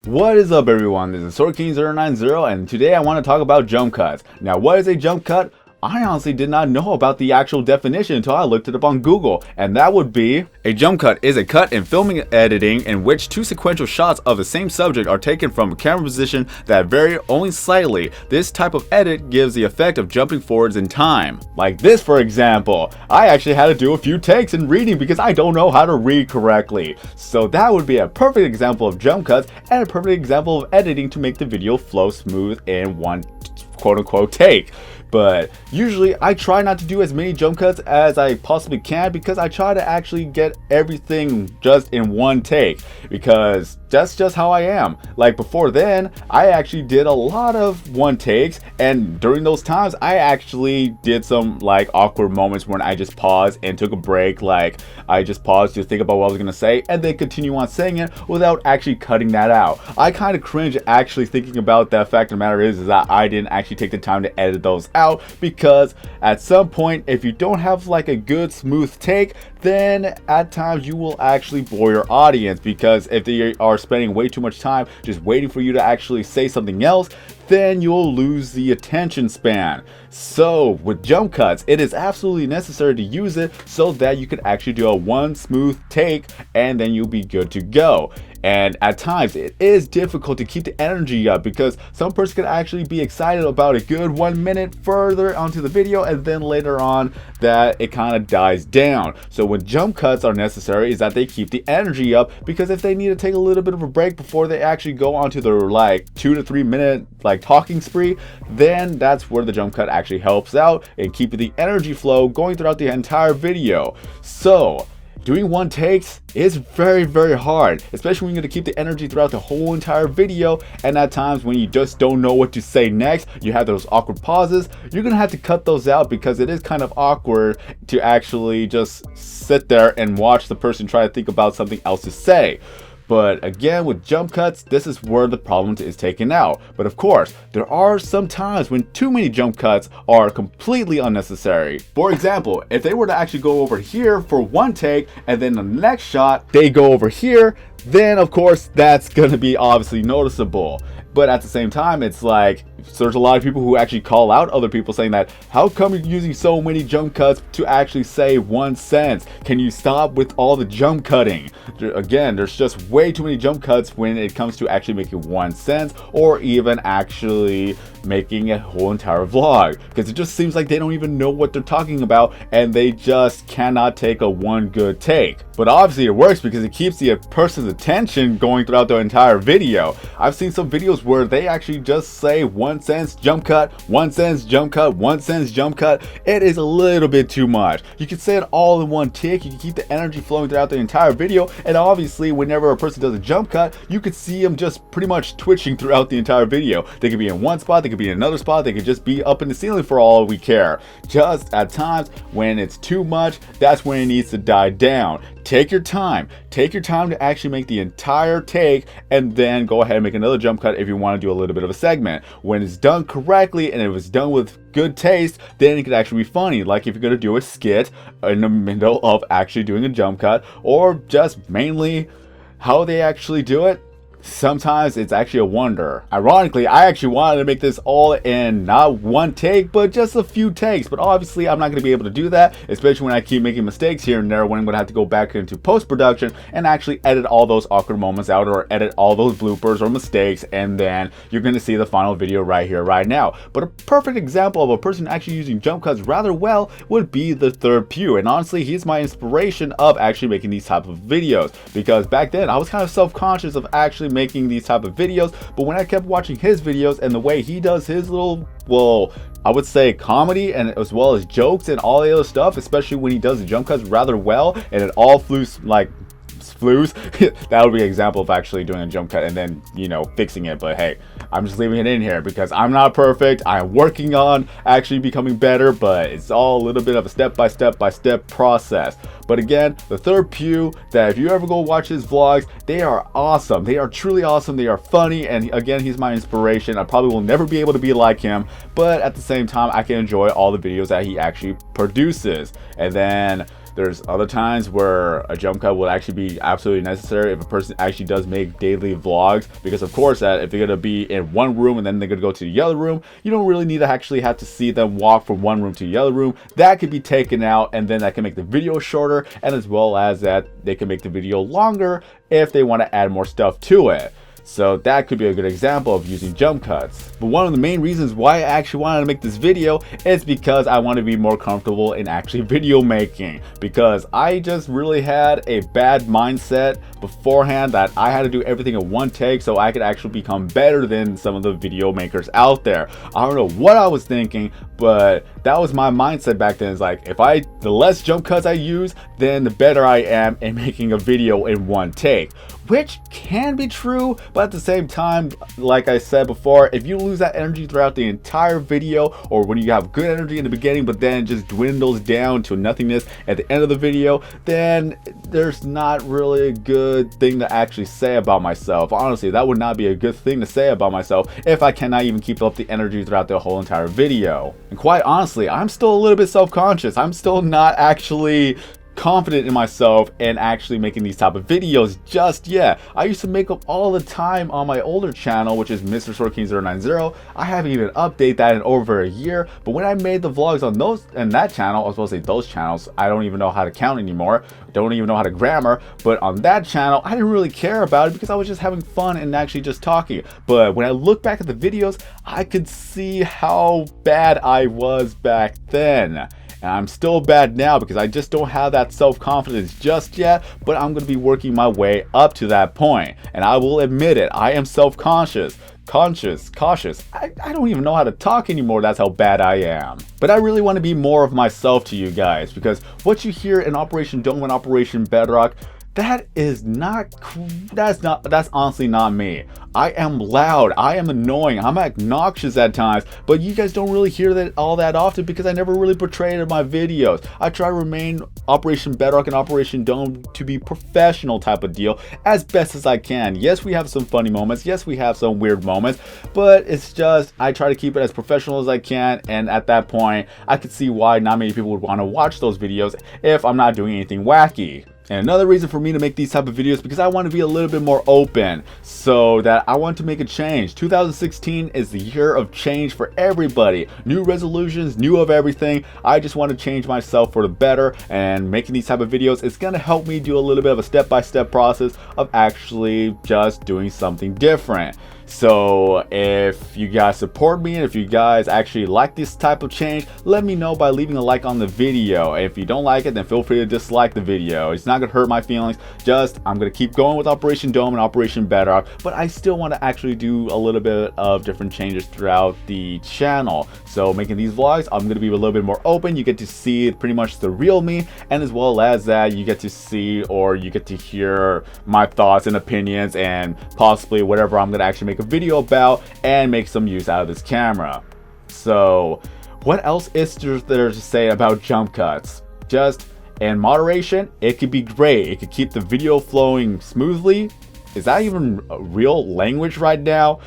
What is up, everyone? This is SwordKing090, and today I want to talk about jump cuts. Now, what is a jump cut? I honestly did not know about the actual definition until I looked it up on Google, and that would be: a jump cut is a cut in filming editing in which two sequential shots of the same subject are taken from a camera position that vary only slightly. This type of edit gives the effect of jumping forwards in time. Like this, for example. I actually had to do a few takes in reading because I don't know how to read correctly. So that would be a perfect example of jump cuts and a perfect example of editing to make the video flow smooth in one quote-unquote take. But usually I try not to do as many jump cuts as I possibly can because I try to actually get everything just in one take, because that's just how I am. Like before then, I actually did a lot of one takes, and during those times I actually did some like awkward moments when I just paused and took a break. Like I just paused to think about what I was gonna say and then continue on saying it without actually cutting that out. I kind of cringe actually thinking about that. Fact of the matter is that I didn't actually take the time to edit those out, because at some point, if you don't have like a good smooth take, then at times you will actually bore your audience, because if they are spending way too much time just waiting for you to actually say something else, then you'll lose the attention span. So with jump cuts, it is absolutely necessary to use it so that you can actually do a one smooth take and then you'll be good to go. And at times it is difficult to keep the energy up, because some person can actually be excited about a good 1 minute further onto the video, and then later on that it kind of dies down. So when jump cuts are necessary is that they keep the energy up, because if they need to take a little bit of a break before they actually go onto their like 2 to 3 minute like talking spree, then that's where the jump cut actually helps out and keeping the energy flow going throughout the entire video. So doing one takes is very hard, especially when you're going to keep the energy throughout the whole entire video, and at times when you just don't know what to say next, you have those awkward pauses. You're going to have to cut those out, because it is kind of awkward to actually just sit there and watch the person try to think about something else to say. But again, with jump cuts, this is where the problem is taken out. But of course, there are some times when too many jump cuts are completely unnecessary. For example, if they were to actually go over here for one take, and then the next shot, they go over here, then of course, that's gonna be obviously noticeable. But at the same time, it's like, there's a lot of people who actually call out other people saying that, how come you're using so many jump cuts to actually say one sentence? Can you stop with all the jump cutting? Again, there's just way too many jump cuts when it comes to actually making one sentence, or even actually making a whole entire vlog, because it just seems like they don't even know what they're talking about, and they just cannot take a one good take. But obviously it works because it keeps the person's attention going throughout the entire video. I've seen some videos where they actually just say one sentence jump cut, one sentence jump cut, one sentence jump cut. It is a little bit too much. You can say it all in one take, you can keep the energy flowing throughout the entire video, and obviously whenever a person does a jump cut, you could see them just pretty much twitching throughout the entire video. They could be in one spot, they could be in another spot, they could just be up in the ceiling for all we care. Just at times when it's too much, that's when it needs to die down. Take your time to actually make the entire take, and then go ahead and make another jump cut if you want to do a little bit of a segment. When it's done correctly and it was done with good taste, then it could actually be funny. Like if you're going to do a skit in the middle of actually doing a jump cut, or just mainly how they actually do it, sometimes it's actually a wonder. Ironically, I actually wanted to make this all in not one take, but just a few takes. But obviously, I'm not going to be able to do that, especially when I keep making mistakes here and there, when I'm going to have to go back into post-production and actually edit all those awkward moments out, or edit all those bloopers or mistakes, and then you're going to see the final video right here, right now. But a perfect example of a person actually using jump cuts rather well would be the Third Pew. And honestly, he's my inspiration of actually making these type of videos, because back then I was kind of self-conscious of actually making these type of videos, but when I kept watching his videos and the way he does his little, well, I would say comedy, and as well as jokes and all the other stuff, especially when he does the jump cuts rather well, and it all flews like flues. That would be an example of actually doing a jump cut and then, you know, fixing it. But hey, I'm just leaving it in here because I'm not perfect. I'm working on actually becoming better, but it's all a little bit of a step by step process. But again, the Third Pew, that if you ever go watch his vlogs, they are awesome. They are truly awesome. They are funny, and again, he's my inspiration. I probably will never be able to be like him, but at the same time, I can enjoy all the videos that he actually produces. And then There's other times where a jump cut will actually be absolutely necessary if a person actually does make daily vlogs, because of course that if they're gonna be in one room and then they're gonna go to the other room, you don't really need to actually have to see them walk from one room to the other room. That could be taken out, and then that can make the video shorter, and as well as that they can make the video longer if they want to add more stuff to it. So that could be a good example of using jump cuts. But one of the main reasons why I actually wanted to make this video is because I want to be more comfortable in actually video making, because I just really had a bad mindset beforehand that I had to do everything in one take so I could actually become better than some of the video makers out there. I don't know what I was thinking, but that was my mindset back then. It's like, the less jump cuts I use, then the better I am in making a video in one take, which can be true, but at the same time, like I said before, if you lose that energy throughout the entire video, or when you have good energy in the beginning but then it just dwindles down to nothingness at the end of the video, then there's not really a good thing to actually say about myself. Honestly, that would not be a good thing to say about myself if I cannot even keep up the energy throughout the whole entire video. And quite honestly, I'm still a little bit self-conscious. I'm still not actually confident in myself and actually making these type of videos just yet. I used to make them all the time on my older channel, which is Mr. Swordking090. I haven't even updated that in over a year, but when I made the vlogs on those and that channel, I was supposed to say those channels, I don't even know how to count anymore, don't even know how to grammar, but on that channel I didn't really care about it because I was just having fun and actually just talking. But when I look back at the videos, I could see how bad I was back then. And I'm still bad now because I just don't have that self-confidence just yet, but I'm going to be working my way up to that point. And I will admit it, I am self-conscious, cautious. I don't even know how to talk anymore. That's how bad I am. But I really want to be more of myself to you guys, because what you hear in Operation Dome and Operation Bedrock, that's honestly not me. I am loud, I am annoying, I'm obnoxious at times, but you guys don't really hear that all that often because I never really portray it in my videos. I try to remain Operation Bedrock and Operation Dome to be professional type of deal as best as I can. Yes, we have some funny moments, yes, we have some weird moments, but it's just, I try to keep it as professional as I can, and at that point, I could see why not many people would want to watch those videos if I'm not doing anything wacky. And another reason for me to make these type of videos because I want to be a little bit more open, so that I want to make a change. 2016 is the year of change for everybody. New resolutions, new of everything. I just want to change myself for the better, and making these type of videos is going to help me do a little bit of a step-by-step process of actually just doing something different. So if you guys support me and if you guys actually like this type of change, let me know by leaving a like on the video. If you don't like it, then feel free to dislike the video. It's not gonna hurt my feelings. Just, I'm gonna keep going with Operation Dome and Operation Bedrock, but I still want to actually do a little bit of different changes throughout the channel. So making these vlogs, I'm gonna be a little bit more open. You get to see pretty much the real me, and as well as that, you get to see, or you get to hear my thoughts and opinions and possibly whatever I'm gonna actually make a video about and make some use out of this camera. So what else is there to say about jump cuts? Just in moderation, it could be great. It could keep the video flowing smoothly. Is that even a real language right now?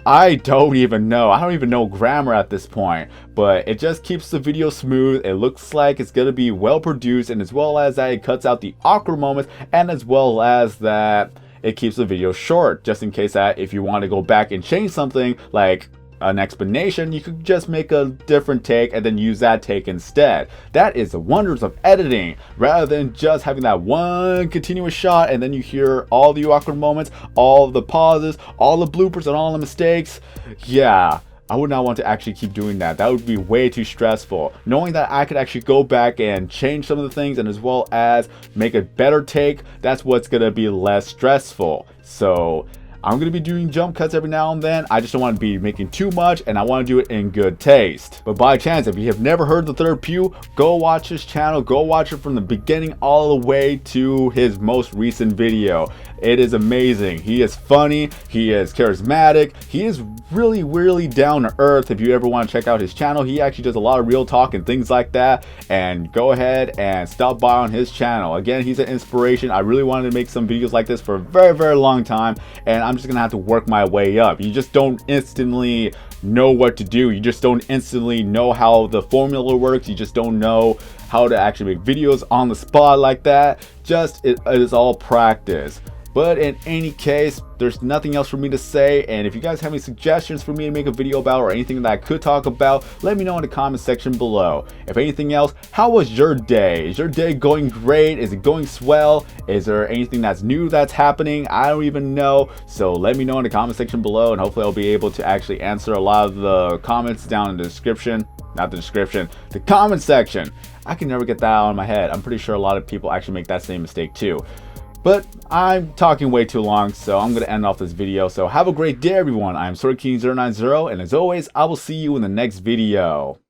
I don't even know. I don't even know grammar at this point, but it just keeps the video smooth. It looks like it's gonna be well produced, and as well as that, it cuts out the awkward moments, and as well as that, it keeps the video short, just in case that if you want to go back and change something like an explanation, you could just make a different take and then use that take instead. That is the wonders of editing, rather than just having that one continuous shot and then you hear all the awkward moments, all the pauses, all the bloopers and all the mistakes. Yeah, I would not want to actually keep doing that. That would be way too stressful. Knowing that I could actually go back and change some of the things and as well as make a better take, that's what's gonna be less stressful. So I'm going to be doing jump cuts every now and then. I just don't want to be making too much, and I want to do it in good taste. But by chance, if you have never heard The Third Pew, go watch his channel. Go watch it from the beginning all the way to his most recent video. It is amazing. He is funny. He is charismatic. He is really down to earth. If you ever want to check out his channel, he actually does a lot of real talk and things like that. And go ahead and stop by on his channel. Again, he's an inspiration. I really wanted to make some videos like this for a very long time, and I'm just gonna have to work my way up. You just don't instantly know what to do. You just don't instantly know how the formula works. You just don't know how to actually make videos on the spot like that. It is all practice. But in any case, there's nothing else for me to say, and if you guys have any suggestions for me to make a video about or anything that I could talk about, let me know in the comment section below. If anything else, how was your day? Is your day going great? Is it going swell? Is there anything that's new that's happening? I don't even know. So let me know in the comment section below, and hopefully I'll be able to actually answer a lot of the comments down in the description. Not the description, the comment section. I can never get that out of my head. I'm pretty sure a lot of people actually make that same mistake too. But I'm talking way too long, so I'm going to end off this video. So have a great day, everyone. I'm SwordKing090, and as always, I will see you in the next video.